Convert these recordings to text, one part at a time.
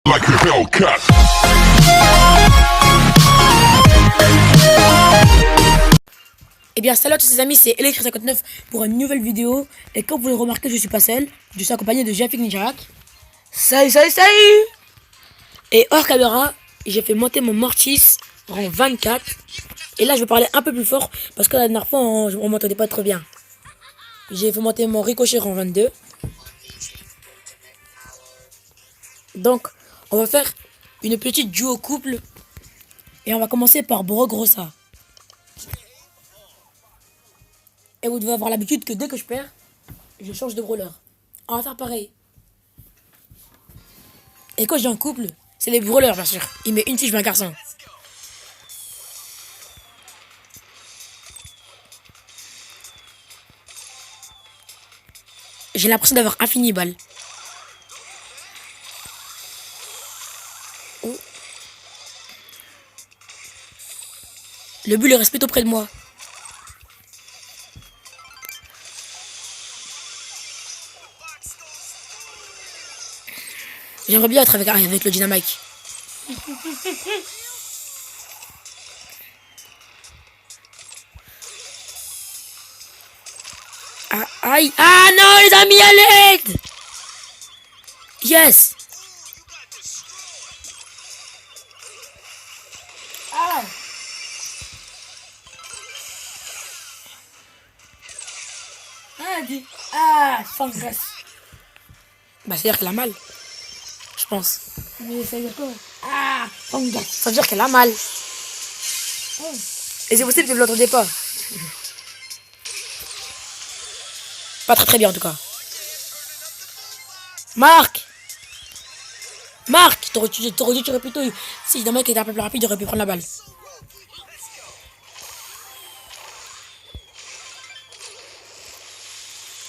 Like a Hellcat. Eh bien salut à tous les amis, c'est Electri59 pour une nouvelle vidéo. Et comme vous le remarquez, je suis pas seul, je suis accompagné de Jafik Ninja. Salut, salut, salut. Et hors caméra, j'ai fait monter mon Mortis rang 24. Et là je vais parler un peu plus fort parce que la dernière fois on m'entendait pas trop bien. J'ai fait monter mon Ricochet rang 22. Donc on va faire une petite duo couple. Et on va commencer par Brock Rosa. Et vous devez avoir l'habitude que dès que je perds, je change de brawler. On va faire pareil. Et quand je dis en couple, c'est les brawlers bien sûr. Il met une fille, je mets un garçon. J'ai l'impression d'avoir infini balle. Oh. Le but, il reste plutôt près de moi. J'aimerais bien être avec le dynamite. Ah, aïe. Ah non, les amis, à l'aide. Yes. Ah. Sans grâce. Bah, c'est-à-dire qu'elle a mal. Je pense. Mais ça veut dire quoi? Sans grâce. Ça veut dire qu'elle a mal. Oh. Et c'est possible que vous ne l'entendez pas. Pas très très bien en tout cas. Marc, t'aurais dû tirer plus tôt. Si le mec était un peu plus rapide, il aurait pu prendre la balle.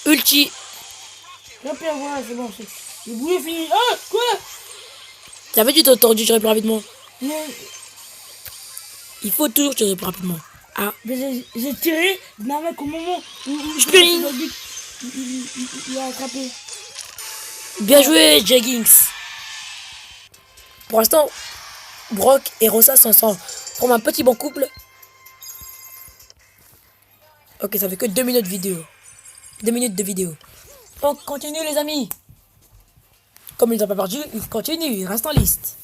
Ulti. Repère, voilà, c'est bon. Le boulet fini. Ah, quoi? T'avais dit t'aurais dû tirer plus rapidement. Mais Il faut toujours tirer plus rapidement. Ah. j'ai tiré d'un mec au moment où Je peux. il a attrapé. Bien joué, Jaggings. Pour l'instant, Brock et Rosa forment un petit bon couple. Ok, ça fait que 2 minutes de vidéo. 2 minutes de vidéo. On continue les amis. Comme ils n'ont pas perdu, ils continuent, ils restent en liste.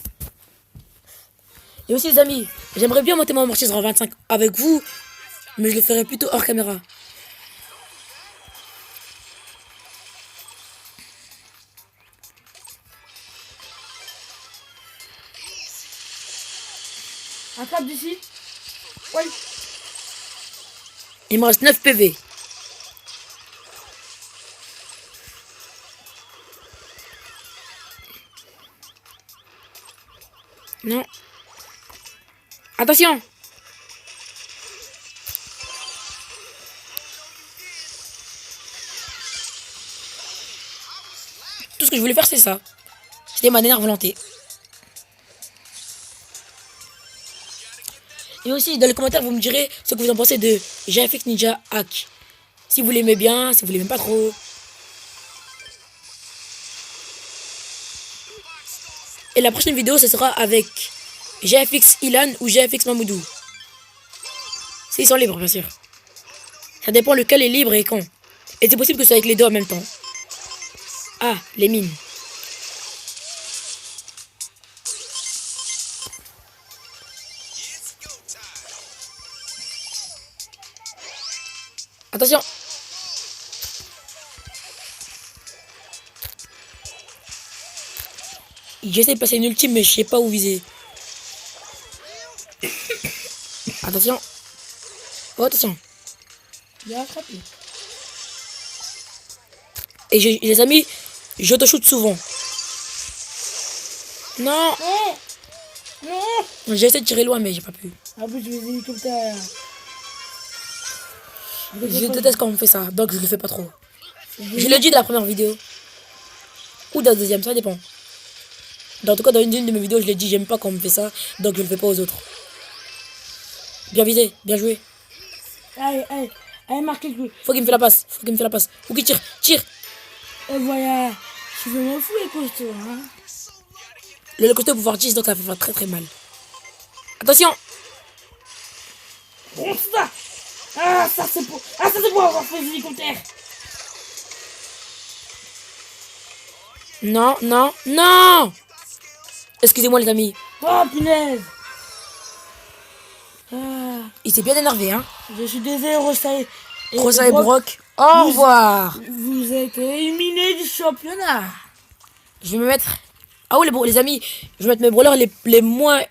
Et aussi les amis, j'aimerais bien monter mon Mortis en 25 avec vous, mais je le ferai plutôt hors caméra. Attrape d'ici. Ouais. Il me reste 9 PV. Non. Attention. Tout ce que je voulais faire, c'est ça. C'était ma dernière volonté. Et aussi, dans les commentaires, vous me direz ce que vous en pensez de Jafik Ninja Hack. Si vous l'aimez bien, si vous l'aimez pas trop. Et la prochaine vidéo, ce sera avec GFX Ilan ou GFX Mamoudou. S'ils sont libres, bien sûr. Ça dépend lequel est libre et quand. Et c'est possible que ce soit avec les deux en même temps. Ah, les mines. Attention. J'essaie de passer une ultime, mais je sais pas où viser. Attention. Oh, attention. Il a attrapé. Et les amis, j'auto-shoot souvent. Non. Non. Non. J'ai essayé de tirer loin, mais j'ai pas pu. En plus, je vais hélicoptère. Je déteste quand on me fait ça, donc je le fais pas trop. Je le dis de la première vidéo. Ou de la deuxième, ça dépend. En tout cas, dans une de mes vidéos, je l'ai dit, j'aime pas quand on me fait ça, donc je le fais pas aux autres. Bien visé, bien joué. Allez, allez, allez, marquez le coup. Faut qu'il me fait la passe, Ou qu'il tire, tire. Et voilà. Je vais m'en foutre, quoi, toi, hein. Le costaud pouvoir 10, donc ça va faire très très mal. Attention. Prends ça. Ah, ça c'est pour... Ah, ça c'est pour avoir fait l'hélicoptère. Non, non, non. Excusez-moi les amis. Oh, punaise. Ah, Il s'est bien énervé, hein. je suis désolé, Rosa Rosa et Brock, au revoir. Vous êtes éliminés du championnat. Je vais me mettre... Ah oui, les amis, je vais mettre mes brawlers les moins...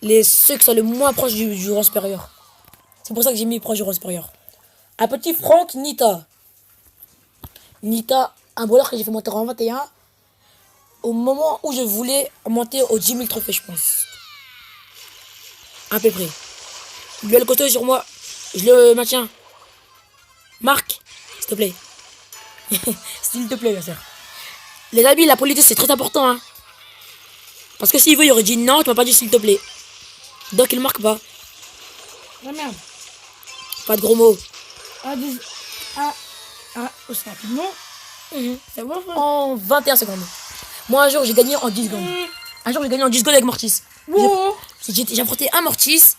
ceux qui sont le moins proches du rang supérieur. C'est pour ça que j'ai mis proche du rang supérieur. Un petit Franck Nita. Nita, un brawler que j'ai fait monter en 21. Au moment où je voulais monter aux 10 000 trophées, je pense. À peu près. Lui, le costaud sur moi. Je le maintiens. Marc, s'il te plaît. S'il te plaît, bien sûr. Les amis, la politesse, c'est très important, hein. Parce que s'il veut, il aurait dit non, tu m'as pas dit s'il te plaît. Donc, il marque pas. Ah merde. Pas de gros mots. Aussi rapidement. Ça va, frère. En 21 secondes. Moi, un jour, j'ai gagné en 10 secondes. Un jour, j'ai gagné en 10 secondes avec Mortis. Wow. J'ai affronté un Mortis,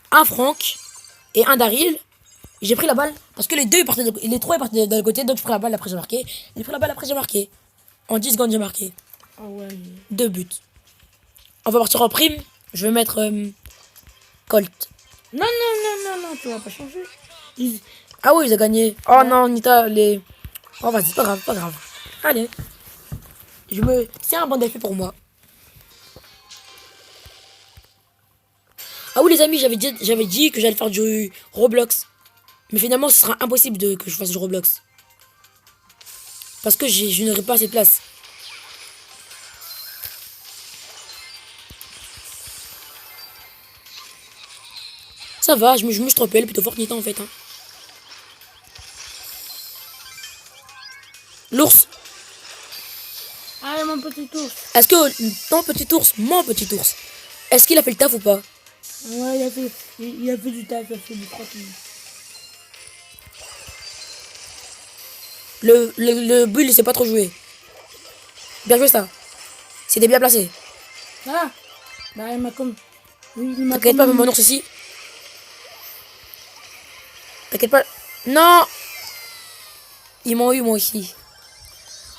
un Franck et un Daryl. J'ai pris la balle parce que les trois ils partaient de l'autre côté, donc je pris la balle après j'ai marqué. J'ai pris la balle après j'ai marqué. En 10 secondes j'ai marqué. Ah ouais. 2 buts. On va partir en prime. Je vais mettre Colt. Non, tu vas pas changer. Ah oui, ils ont gagné. Oh non, Nita, les... Oh vas-y, pas grave, pas grave. Allez. C'est un bon défi pour moi. Ah oui les amis, j'avais dit que j'allais faire du Roblox. Mais finalement, ce sera impossible que je fasse du Roblox. Parce que je n'aurai pas assez de place. Ça va, je me suis trompé, elle est plutôt forte Nita en fait. Hein. L'ours. Allez, mon petit ours. Est-ce que mon petit ours, est-ce qu'il a fait le taf ou pas? Ouais, il a fait du taf, il a fait du tranquille. Le bull, il sait pas trop jouer. Bien joué ça. C'était bien placé. Ah, bah il m'a comme... T'inquiète pas, mon ours ici. T'inquiète pas. Non. Ils m'ont eu moi aussi.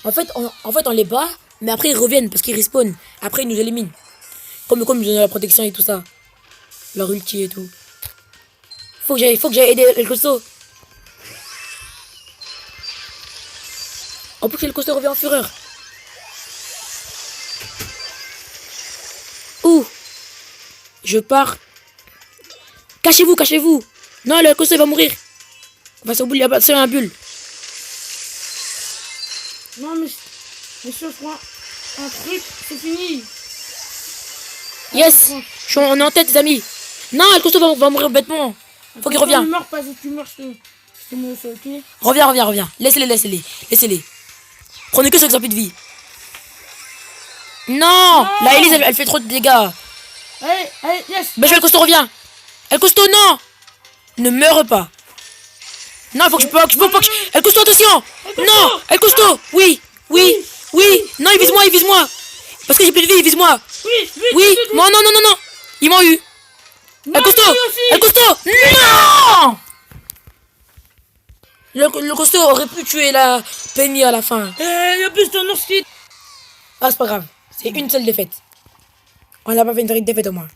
En fait, on les bat, mais après ils reviennent parce qu'ils respawnent. Après ils nous éliminent. Comme ils ont la protection et tout ça. Leur ulti et tout. Faut que j'aille aider le costaud. En plus, le costaud revient en fureur. Ouh. Je pars. Cachez-vous, cachez-vous. Non, le costaud va mourir. Face au bout, il y a un bulle. Non, mais si je prends un truc, c'est fini. Yes. On est en tête, les amis. Non, le costaud va mourir bêtement. Faut qu'il revienne. Tu meurs pas, si tu meurs, je te mets au sol, ok? Reviens. Laissez-les. Prenez que ceux qui ont plus de vie. Non, la Elise, elle fait trop de dégâts. Allez, yes. Ben, le costaud revient. El costaud, non. Ne meure pas. Non, faut que El costaud, attention. Non, El costaud. Oui. Non, il vise moi. Parce que j'ai plus de vie, il vise moi. Oui. Non. Ils m'ont eu. El costaud. Non. Le costaud aurait pu tuer la Penny à la fin. Il y a plus ton ours qui... Ah, c'est pas grave. C'est une seule défaite. On n'a pas fait une vraie défaite au moins.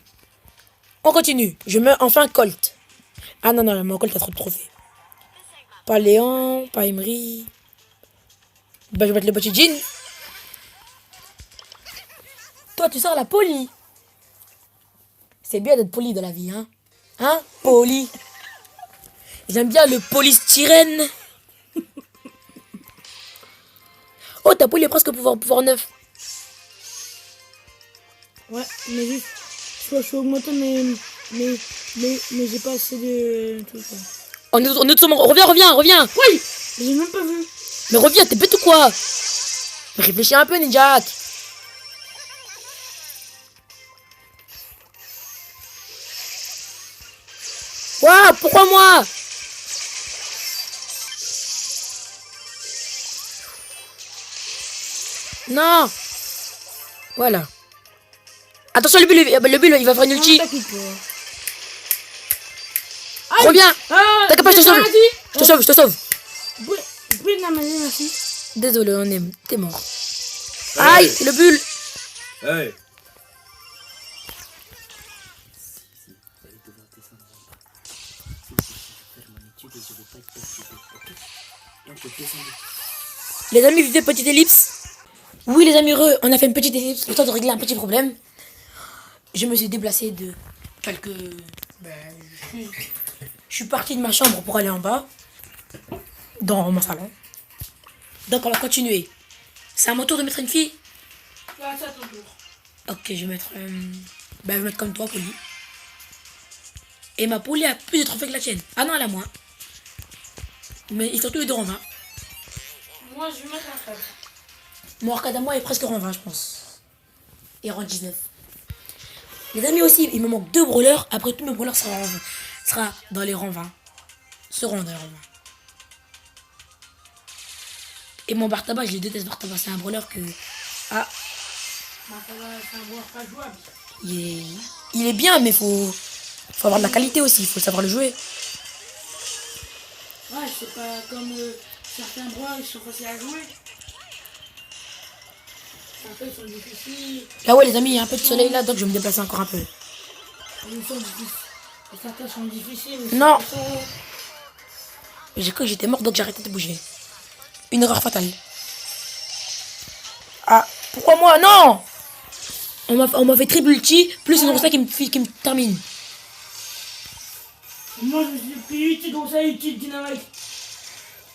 On continue. Je mets enfin Colt. Ah non, mon Colt a trop de trophées. Pas Léon, pas Emery. Bah, je vais mettre le petit Jean. Toi, tu sors la poli. C'est bien d'être poli dans la vie, hein. Hein, poli. J'aime bien le polystyrène. Oh, ta poli est presque pouvoir 9. Ouais, mais juste, je suis augmenté, mais j'ai pas assez de tout ça. Reviens. Oui, j'ai même pas vu. Mais reviens, t'es bête ou quoi? Réfléchis un peu, Ninja. Waouh, pourquoi moi? Non. Voilà. Attention, le bulle, il va faire une ulti. T'inquiète pas. Reviens. Ah, T'inquiète pas, je te sauve. Je te sauve, je te sauve. Brune a mané, merci. Désolé, t'es mort. Aïe, c'est le bulle. Hey. Les amis, vivez petite ellipse. Oui, les amis heureux, on a fait une petite ellipse, le temps de régler un petit problème. Je me suis déplacé de quelques... Ben, je suis parti de ma chambre pour aller en bas, dans mon salon. Donc on va continuer. C'est à mon tour de mettre une fille. Ouais, c'est à ton tour. Ok, je vais mettre... Ben, je vais mettre comme toi, Polly. Et ma Polly a plus de trophées que la tienne. Ah non, elle a moins. Mais ils sont tous les deux en 20. Moi, je vais mettre un frère. Mon arcade à moi est presque rang 20, je pense. Et rang 19. Les amis aussi, il me manque 2 brawlers. Après, tous mes brawlers sera dans les rangs 20. Seront dans les rangs 20. Et mon Bartaba, je le déteste, Bartaba. C'est un brawler que... Ah, C'est un joueur pas jouable. il est bien, mais faut avoir de la qualité aussi. Il faut savoir le jouer. Ouais, c'est pas comme certains bras, ils sont faciles à jouer. Certains ils sont difficiles. Là, ouais, les amis, il y a un peu de soleil là, donc je vais me déplacer encore un peu. Ils sont difficiles. Et certains sont difficiles. Non. certains sont- J'ai cru que j'étais mort, donc j'ai arrêté de bouger. Une erreur fatale. Ah, pourquoi moi? Non! On m'a fait triple ulti, plus une Rosa qui me termine. Moi, je me suis pris utile comme ça, utile dynamite.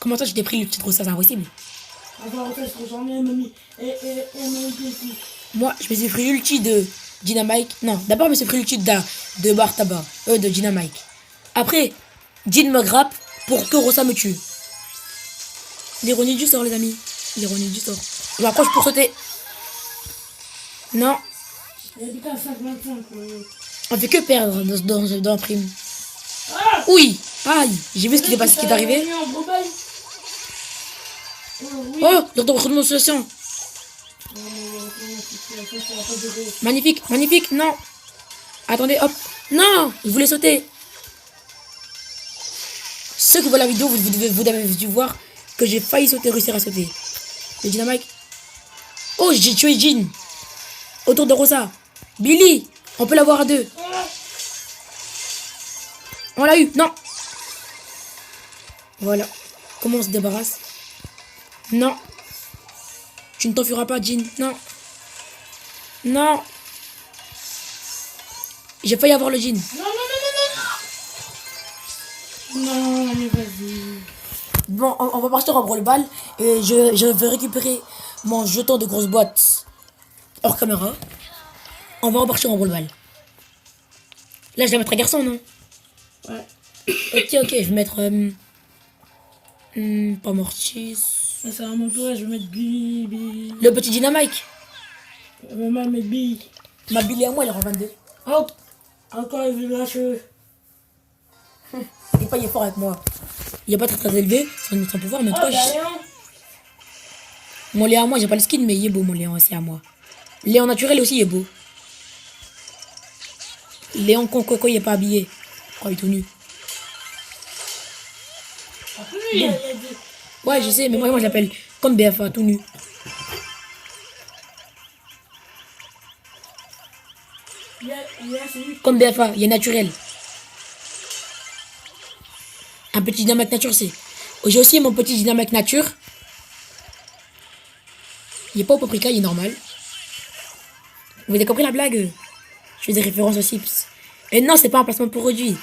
Comment toi, je t'ai pris l'ulti de Rosa? C'est impossible. Attends, ça se transforme, elle m'a mis. Et elle m'a mis ici. Moi, je me suis pris l'ulti de Dynamite. Non, d'abord, je me suis pris l'ulti de Bartaba. De Dynamite. Après, Jean me grappe pour que Rosa me tue. L'ironie du sort, les amis. L'ironie du sort. Je m'approche pour sauter. Non, Elle est à 5,25. on fait que perdre dans la prime. Ah! Oui, aïe, j'ai vu ce qui est arrivé. En gros bail. Oui. Oh, de situation. Magnifique, magnifique, non. Attendez, hop. Non, il voulait sauter. Ceux qui voient la vidéo, vous avez dû voir que j'ai failli réussir à sauter. Le Dynamite. Oh, j'ai tué Jean. Autour de Rosa. Billy, on peut l'avoir à 2. On l'a eu, non. Voilà. Comment on se débarrasse? Non. Tu ne t'enfuiras pas, Jean. Non. Non. J'ai failli avoir le Jean. Non, mais vas-y. Bon, on va partir en brawl-ball. Et je vais récupérer mon jeton de grosse boîte hors caméra. On va repartir en brawl-ball. Là, je vais mettre un garçon, non? Ouais. Ok, je vais mettre... pas Mortis. Ça c'est à mon tour, je vais mettre Billy. Le petit Dynamite. Je vais même mettre Billy. Ma Billy à moi, elle est en 22. Hop. Encore il veut lâcher. Il est pas il est fort avec moi. Il est pas très élevé, son pouvoir, mais en tout Oh, cas, Léon. mon Léon à moi, j'ai pas le skin, mais il est beau, mon Léon aussi à moi. Léon naturel aussi, il est beau. Léon Coco, il est pas habillé. Oh, il est tout nu. En plus, il y a des... Ouais, je sais, mais moi je l'appelle comme BFA, tout nu. Il y a celui... Comme BFA, il est naturel. Un petit dynamique nature, c'est. J'ai aussi mon petit dynamique nature. Il est pas au paprika, il est normal. Vous avez compris la blague? Je fais des références aux chips. Et non, c'est pas un placement pour produit.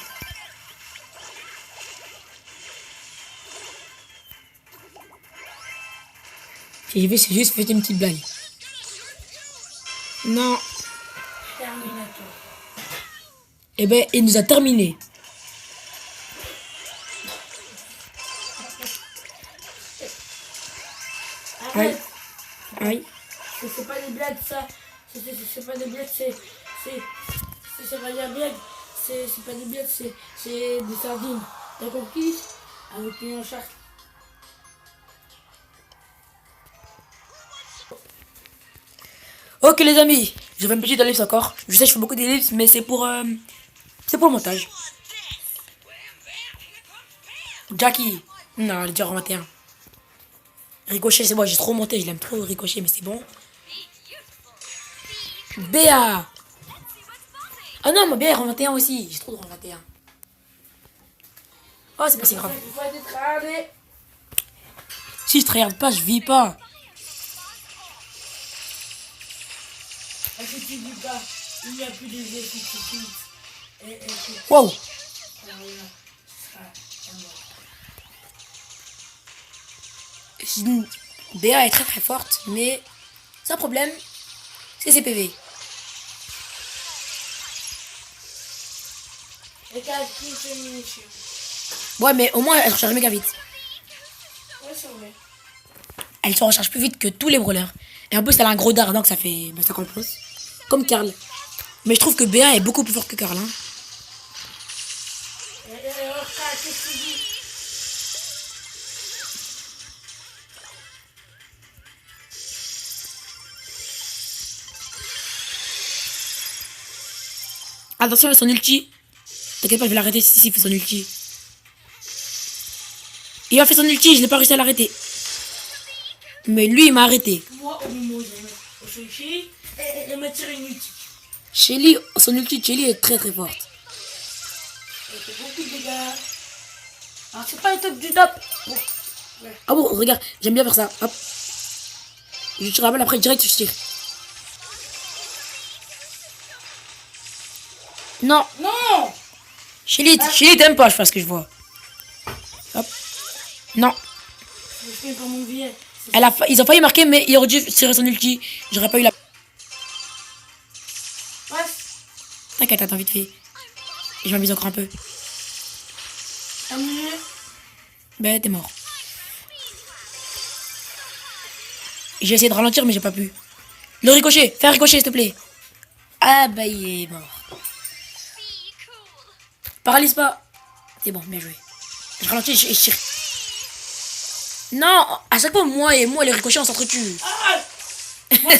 J'ai vu, c'est juste fait une petite blague. Non. Terminator. Eh ben, il nous a terminé. Aïe. Aïe. C'est pas des blagues, ça. C'est pas des blagues, c'est pas des blagues. C'est pas des blagues, c'est des sardines. T'as compris? Avec une charte. Ok les amis, Je fais une petite ellipse encore. Je sais, je fais beaucoup d'ellipses, mais c'est pour le montage. Jackie. Non, il est déjà en 21. Ricochet, c'est bon, j'ai trop monté. Je l'aime trop, Ricochet, mais c'est bon. Béa. Ah non, ma Béa est en 21 aussi. J'ai trop de rang 21. Oh, c'est pas si grave. Il faut être tryhardé. Si je tryhard pas, je vis pas. Et si tu dis pas, il n'y a plus de jeux qui te quittent. Et Wow. ça sera mort. Béa est très très forte, mais sans problème, c'est ses PV. Et t'as qui fait munitions. Ouais, mais au moins elle se recharge méga vite. Ouais, c'est vrai. Elle se recharge plus vite que tous les brawlers. Et en plus, elle a un gros dard, donc ça fait 50 plus. Comme Karl. Mais je trouve que Béa est beaucoup plus forte que Karl. Hein. Et Oscar, qu'est-ce que tu dis? Attention avec son ulti. T'inquiète pas, je vais l'arrêter si il fait son ulti. Il a fait son ulti, je n'ai pas réussi à l'arrêter. Mais lui, il m'a arrêté. Moi, au moment où je vais mettre au sushi, et me tirer une ulti. Shelly, son ulti de Shelly est très très forte. Elle fait beaucoup de dégâts. Alors, c'est pas le top du top. Bon. Ouais. Ah bon, regarde, j'aime bien faire ça. Hop. Je tire la balle, après direct, je tire. Non, Non! Shelly t'aime pas, je fais ce que je vois. Hop. Non. Je fais pas mon billet. Ils ont failli marquer, mais il aurait dû tirer son ulti. J'aurais pas eu la... Passe. T'inquiète, attends, vite fait. Je m'abuse encore un peu. Annulé. Ben, t'es mort. J'ai essayé de ralentir, mais j'ai pas pu. Le ricochet, fais un ricochet, s'il te plaît. Ah, bah, il est mort. Paralyse pas. C'est bon, bien joué. Je ralentis et je tire. Non, à chaque fois, moi et les ricochets, on s'entretue. Ah! Moi,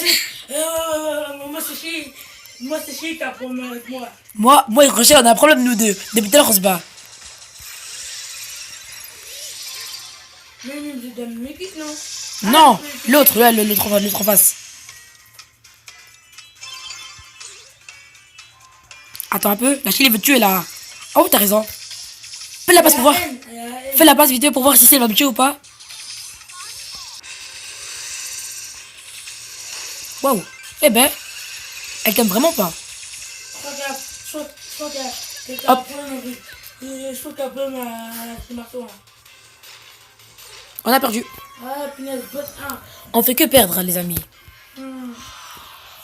c'est qui? Moi, c'est qui qui a un problème avec moi? Moi et ricochet, on a un problème, nous deux. Depuis tout à l'heure, on se bat. Mais je donne mes kits, non? Non, l'autre, là, l'autre en face. Attends un peu. La Chili veut te tuer, là. Oh, t'as raison. Fais la passe pour voir. Fais la passe vite fait pour voir si elle va me tuer ou pas. Waouh. Eh ben, elle t'aime vraiment pas. Regarde, je crois qu'elle a un Hop. problème avec... Je crois qu'elle a un problème avec ce marteau, là. On a perdu. Ah, punaise, boss 1. On fait que perdre, les amis. La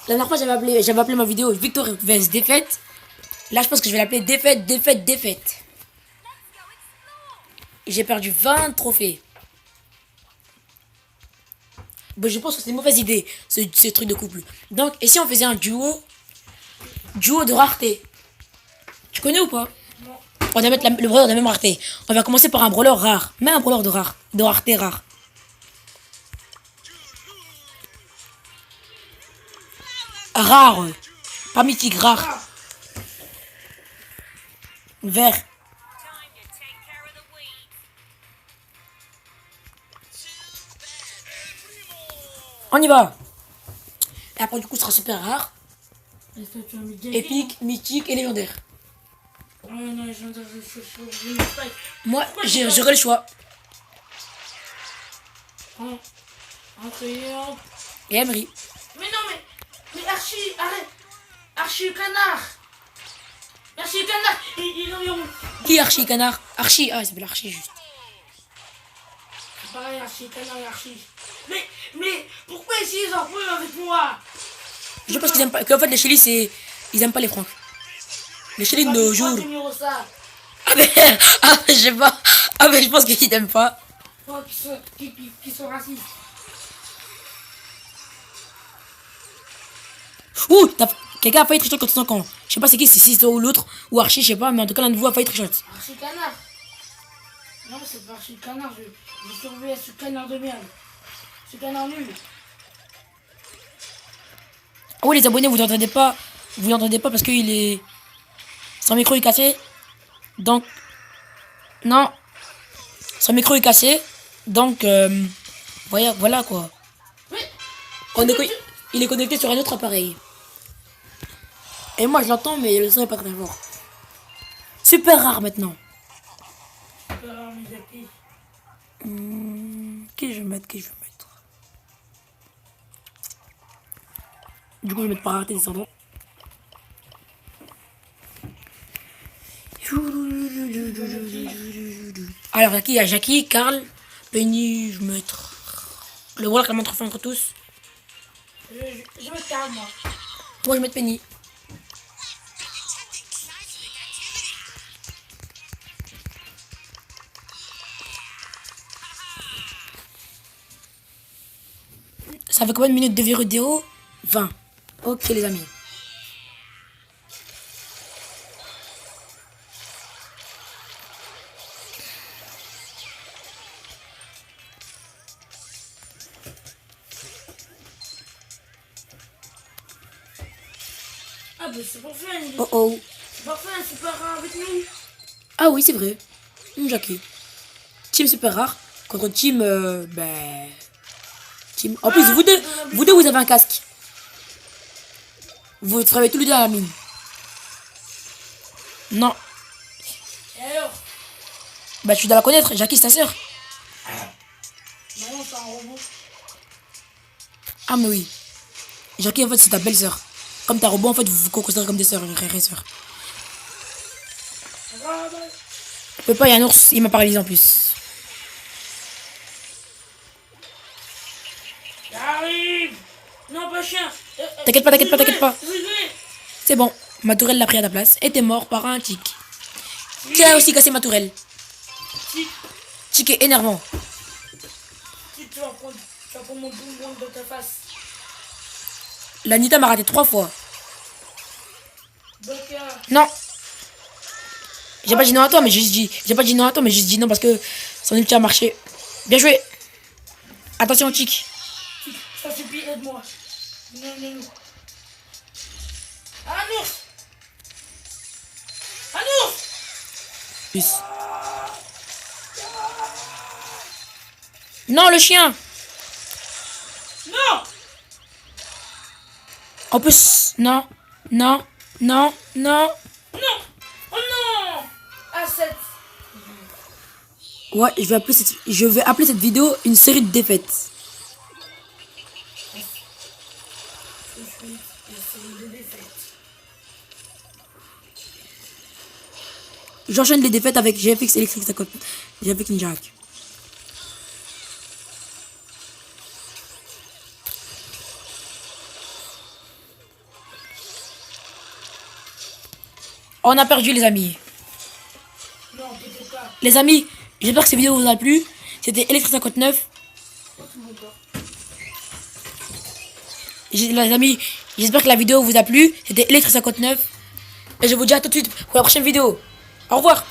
dernière fois, j'avais appelé ma vidéo Victoire vs défaite. Là, je pense que je vais l'appeler défaite. J'ai perdu 20 trophées. Bon, je pense que c'est une mauvaise idée, ce truc de couple. Donc, et si on faisait un duo de rareté? Tu connais ou pas? Non. On va mettre le brawler de la même rareté. On va commencer par un brawler rare. Mais un brawler de rareté rare. Rare. Pas mythique, rare. Vert. On y va. Et après, du coup, ce sera super rare. Est-ce que tu as mis Jackie? Épique, mythique et légendaire. Oh non, je n'ai pas. Moi, j'aurai le choix. Un crayon. Et Emery. Mais non, mais Archie, arrête. Archie, canard. Archie, canard. Il est où? Qui Archie, canard? Archie, ah, il s'appelle Archie juste. C'est pareil, Archie, canard et Archie. Mais pourquoi ici ils en peuvent avec moi? Je pense qu'ils aiment pas. Qu'en fait, les Chili, c'est. Ils aiment pas les Francs. Les Chili de nos jours. Ah, mais. Ah, mais je sais pas. Ah, mais je pense qu'ils t'aiment pas. Qui sont racistes. Ouh, quelqu'un a failli tricher contre son camp. Je sais pas c'est qui, c'est Sisto ou l'autre, ou Archie, je sais pas, mais en tout cas, l'un de vous a failli tricher. Archie, canard. Non, c'est pas Archie, canard. Je surveille ce canard de merde. Ce canard nul. Oui, les abonnés, vous l'entendez pas. Vous l'entendez pas parce qu'il est... Son micro est cassé. Donc... Non. Son micro est cassé. Donc... voilà quoi. Oui. Il est connecté sur un autre appareil. Et moi je l'entends mais le son est pas très fort. Super rare maintenant. Qui je vais mettre? Du coup je vais mettre par arrêter descendant. Alors il y a Jackie, Karl, Penny, je vais mettre... Le voilà comment on entre tous. Je vais mettre Karl, moi. Moi je vais mettre Penny. Ça fait combien de minutes de vidéo? 20. Ok les amis. Ah bah c'est parfait. Oh oh. C'est parfait, un super rare avec nous. Ah oui c'est vrai. Jackie. Team super rare contre team... team... En plus vous deux vous avez un casque. Vous travaillez tous les deux à la mine. Non. Et alors? Bah tu dois la connaître, Jackie c'est ta sœur. Maintenant c'est un robot. Ah mais oui. Jackie en fait c'est ta belle sœur. Comme ta robot en fait vous vous considérez comme des sœurs, frères et sœurs. Je peux pas, il y a un ours, il m'a paralysé en plus. J'arrive. Non pas chien. T'inquiète pas. Oui. C'est bon, ma tourelle l'a pris à ta place et t'es mort par un tic. Qui a aussi cassé ma tourelle. Tic est énervant. Tu vas prendre mon bonbon dans ta face. La Nita m'a raté 3 fois. Donc Non. J'ai pas dit non à toi, mais j'ai juste dit non parce que son ulti a marché. Bien joué. Attention, tic. ça suffit, aide-moi. Non. Un ours. Plus. Non, le chien. Non. En plus, non. Non. Oh non. A7. Ouais, je vais appeler cette vidéo une série de défaites. J'enchaîne les défaites avec GFX Electric Sakot. GFX Ninjahack. On a perdu les amis. Non, peut-être pas. Les amis, j'espère que cette vidéo vous a plu. C'était Electric 59. Les amis, j'espère que la vidéo vous a plu. C'était Electric 59. Et je vous dis à tout de suite pour la prochaine vidéo. Au revoir.